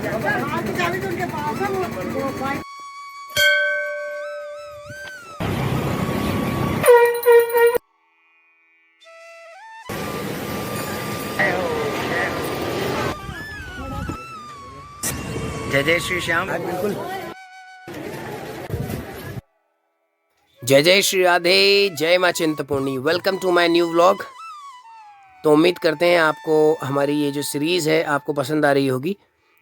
जय जय श्री श्याम। बिल्कुल। जय जय श्री राधे, जय माँ Chintpurni. Welcome to my new vlog. तो उम्मीद करते हैं आपको हमारी ये जो सीरीज़ है आपको पसंद आ रही होगी।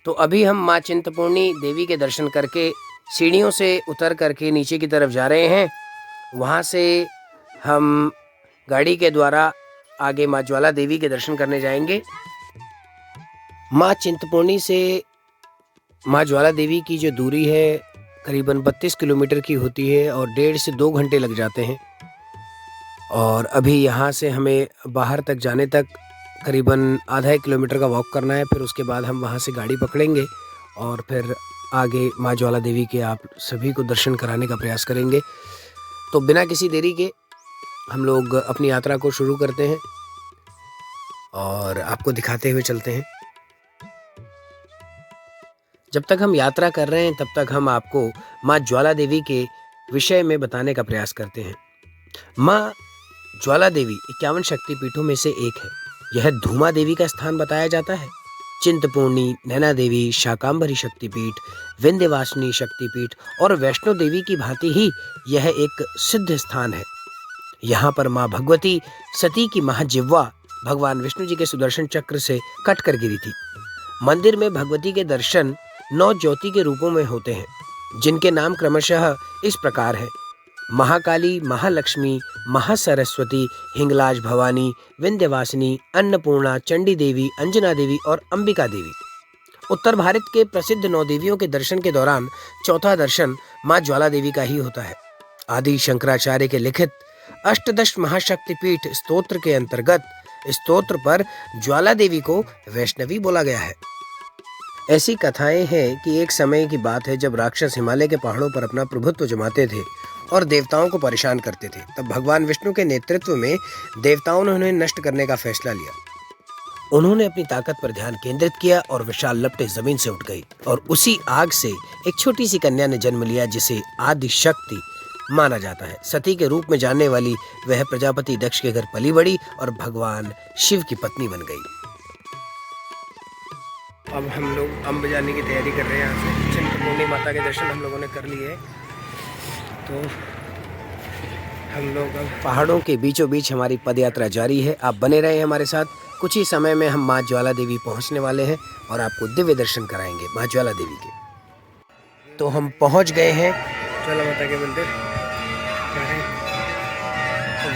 तो अभी हम माँ चिंतपूर्णी देवी के दर्शन करके सीढ़ियों से उतर करके नीचे की तरफ जा रहे हैं। वहाँ से हम गाड़ी के द्वारा आगे माँ ज्वाला देवी के दर्शन करने जाएंगे। माँ चिंतपूर्णी से माँ ज्वाला देवी की जो दूरी है करीबन 32 किलोमीटर की होती है और 1.5 से 2 घंटे लग जाते हैं। और अभी यहाँ से हमें बाहर तक जाने तक करीबन आधा 1 किलोमीटर का वॉक करना है। फिर उसके बाद हम वहाँ से गाड़ी पकड़ेंगे और फिर आगे माँ ज्वाला देवी के आप सभी को दर्शन कराने का प्रयास करेंगे। तो बिना किसी देरी के हम लोग अपनी यात्रा को शुरू करते हैं और आपको दिखाते हुए चलते हैं। जब तक हम यात्रा कर रहे हैं तब तक हम आपको माँ ज्वाला देवी के विषय में बताने का प्रयास करते हैं। माँ ज्वाला देवी 51 शक्तिपीठों में से एक है। यह धूमा देवी का स्थान बताया जाता है। चिंतपूर्णी, नैना देवी, शाकांबरी शक्तिपीठ, विंध्यवासिनी शक्तिपीठ और वैष्णो देवी की भांति ही यह एक सिद्ध स्थान है। यहाँ पर माँ भगवती सती की महाजिह्वा भगवान विष्णु जी के सुदर्शन चक्र से कट कर गिरी थी। मंदिर में भगवती के दर्शन 9 ज्योति के रूपों में होते हैं, जिनके नाम क्रमशः इस प्रकार है: महाकाली, महालक्ष्मी, महासरस्वती, हिंगलाज भवानी, विंध्यवासिनी, अन्नपूर्णा, चंडी देवी, अंजना देवी और अंबिका देवी। उत्तर भारत के प्रसिद्ध 9 देवियों के दर्शन के दौरान चौथा दर्शन माँ ज्वाला देवी का ही होता है। आदि शंकराचार्य के लिखित अष्टदश महाशक्तिपीठ स्तोत्र के अंतर्गत स्तोत्र पर ज्वाला देवी को वैष्णवी बोला गया है। ऐसी कथाएं हैं कि एक समय की बात है जब राक्षस हिमालय के पहाड़ों पर अपना प्रभुत्व जमाते थे और देवताओं को परेशान करते थे। तब भगवान विष्णु के नेतृत्व में देवताओं ने उन्हें नष्ट करने का फैसला लिया। उन्होंने अपनी ताकत पर ध्यान केंद्रित किया और विशाल लपटें जमीन से उठ गई और उसी आग से एक छोटी सी कन्या ने जन्म लिया, जिसे आदि शक्ति माना जाता है। सती के रूप में जानने वाली वह प्रजापति दक्ष के घर पली बड़ी और भगवान शिव की पत्नी बन गई। अब हम लोग अम्ब जाने की तैयारी कर रहे हैं। यहाँ से चिंतपूर्णी माता के दर्शन हम लोगों ने कर लिए। तो हम लोग अब पहाड़ों के बीचों बीच हमारी पदयात्रा जारी है। आप बने रहे हमारे साथ। कुछ ही समय में हम माँ ज्वाला देवी पहुँचने वाले हैं और आपको दिव्य दर्शन कराएंगे माँ ज्वाला देवी के। तो हम पहुँच गए हैं ज्वाला माता के मंदिर।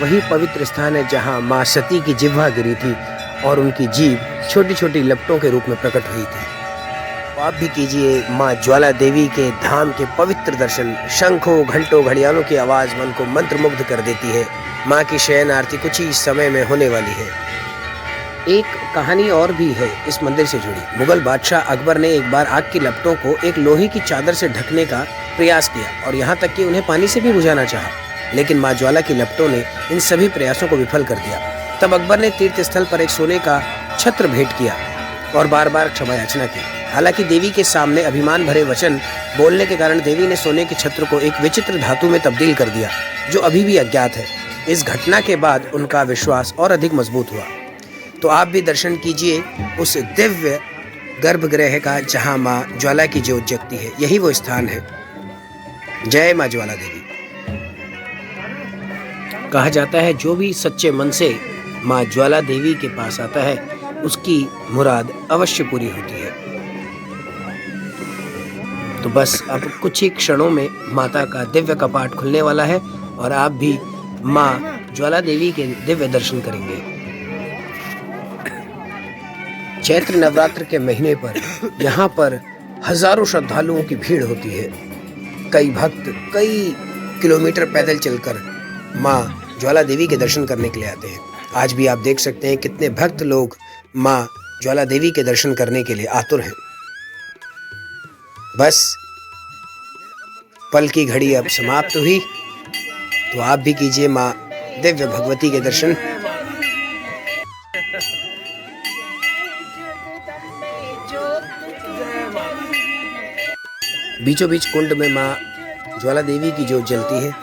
वही पवित्र स्थान है जहाँ माँ सती की जिह्वा गिरी थी और उनकी जीभ छोटी छोटी लपटों के रूप में प्रकट हुई थी। तो आप भी कीजिए माँ ज्वाला देवी के धाम के पवित्र दर्शन। शंखों, घंटों, घड़ियालों की आवाज मन को मंत्रमुग्ध कर देती है। माँ की शयन आरती कुछ ही समय में होने वाली है। एक कहानी और भी है इस मंदिर से जुड़ी। मुगल बादशाह अकबर ने एक बार आग की लपटों को एक लोहे की चादर से ढकने का प्रयास किया और यहाँ तक कि उन्हें पानी से भी बुझाना चाहा, लेकिन माँ ज्वाला की लपटों ने इन सभी प्रयासों को विफल कर दिया। तब अकबर ने तीर्थ स्थल पर एक सोने का छत्र भेंट किया और बार बार क्षमा याचना की। हालांकि देवी के सामने अभिमान भरे वचन बोलने के कारण देवी ने सोने के छत्र को एक विचित्र धातु में तब्दील कर दिया, जो अभी भी अज्ञात है। इस घटना के बाद उनका विश्वास और अधिक मजबूत हुआ। तो आप भी दर्शन कीजिए उस दिव्य गर्भगृह का जहाँ माँ ज्वाला की ज्योत जगती है। यही वो स्थान है। जय माँ ज्वाला देवी। कहा जाता है जो भी सच्चे मन से माँ ज्वाला देवी के पास आता है उसकी मुराद अवश्य पूरी होती है। तो बस अब कुछ ही क्षणों में माता का दिव्य कपाट खुलने वाला है और आप भी माँ ज्वाला देवी के दिव्य दर्शन करेंगे। चैत्र नवरात्र के महीने पर यहाँ पर हजारों श्रद्धालुओं की भीड़ होती है। कई भक्त कई किलोमीटर पैदल चलकर माँ ज्वाला देवी के दर्शन करने के लिए आते हैं। आज भी आप देख सकते हैं कितने भक्त लोग माँ ज्वाला देवी के दर्शन करने के लिए आतुर हैं। बस पल की घड़ी अब समाप्त हुई, तो आप भी कीजिए माँ दिव्य भगवती के दर्शन। बीचों बीच कुंड में माँ ज्वाला देवी की ज्योत जलती है।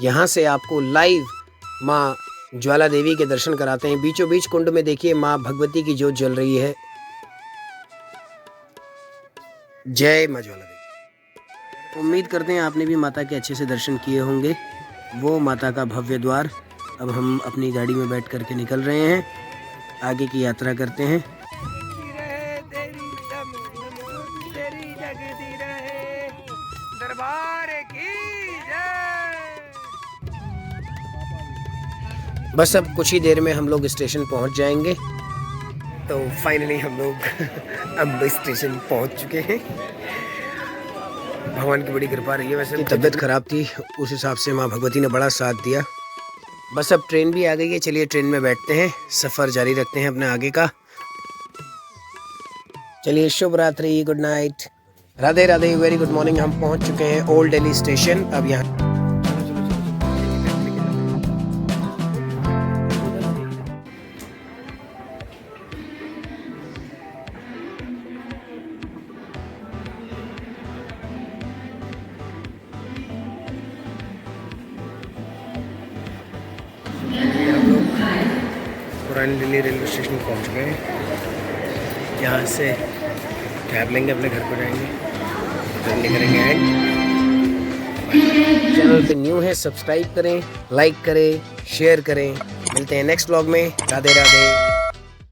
यहाँ से आपको लाइव माँ ज्वाला देवी के दर्शन कराते हैं। बीचों बीच कुंड में देखिए माँ भगवती की ज्योत जल रही है। जय माँ ज्वाला देवी। उम्मीद करते हैं आपने भी माता के अच्छे से दर्शन किए होंगे। वो माता का भव्य द्वार। अब हम अपनी गाड़ी में बैठ करके निकल रहे हैं, आगे की यात्रा करते हैं। बस अब कुछ ही देर में हम लोग स्टेशन पहुंच जाएंगे। तो फाइनली हम लोग अम्ब स्टेशन पहुंच चुके हैं। भगवान की बड़ी कृपा रही है। वैसे तबीयत खराब थी, उस हिसाब से माँ भगवती ने बड़ा साथ दिया। बस अब ट्रेन भी आ गई है, चलिए ट्रेन में बैठते हैं, सफ़र जारी रखते हैं अपने आगे का। चलिए शुभ रात्रि, good night, Radhe Radhe, very good morning. हम पहुंच चुके हैं ओल्ड दिल्ली स्टेशन। अब यहाँ पुरानी दिल्ली रेलवे स्टेशन पहुंच गए। यहाँ से कैब लेंगे, अपने घर को जाएंगे, जर्नी करेंगे। एंड चैनल पे न्यू है, सब्सक्राइब करें, लाइक करें, शेयर करें। मिलते हैं नेक्स्ट व्लॉग में। राधे राधे।